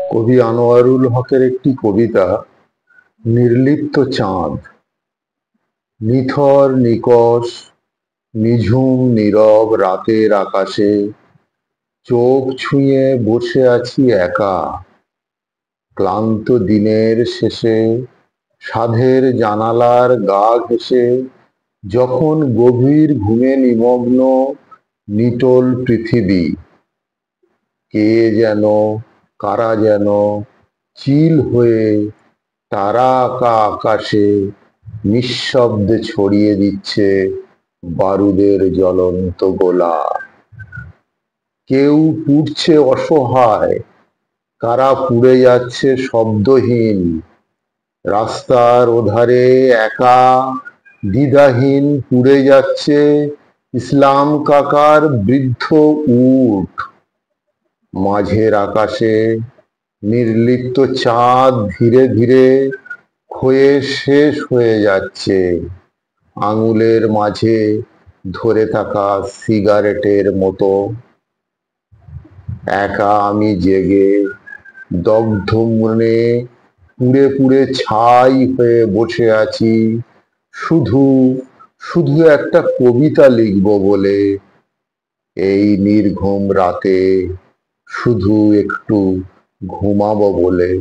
কবি আনোয়ারুল হকের একটি কবিতা নির্লিপ্ত চাঁদ। নিথর নিকষ নিঝুম নীরব রাতের আকাশে চোখ ছুঁয়ে বসে আছি একা। ক্লান্ত দিনের শেষে সাধের জানালার গা ঘেঁষে যখন গভীর ঘুমে নিমগ্ন নিটোল পৃথিবী, কে যেন কারা যেন চিল হয়ে তারা আঁকা আকাশে নিঃশব্দে ছড়িয়ে দিচ্ছে বারুদের জ্বলন্ত গোলা। কেউ পুড়ছে অসহায়, কারা পুড়ে যাচ্ছে শব্দহীন। রাস্তার ওধারে একা দ্বিধাহীন পুড়ে যাচ্ছে ইসলাম কাকার বৃদ্ধ উট। মাঝের আকাশে নির্লিপ্ত চাঁদ ধীরে ধীরে ক্ষয়ে শেষ হয়ে যাচ্ছে আঙুলের মাঝে ধরে থাকা সিগারেটের মতো। একা আমি জেগে দগ্ধ মনে পুড়ে পুড়ে ছাই হয়ে বসে আছি, শুধু শুধু একটা কবিতা লিখব বলে। এই নির্ঘুম রাতে শুধু একটু ঘুমাবো বলে।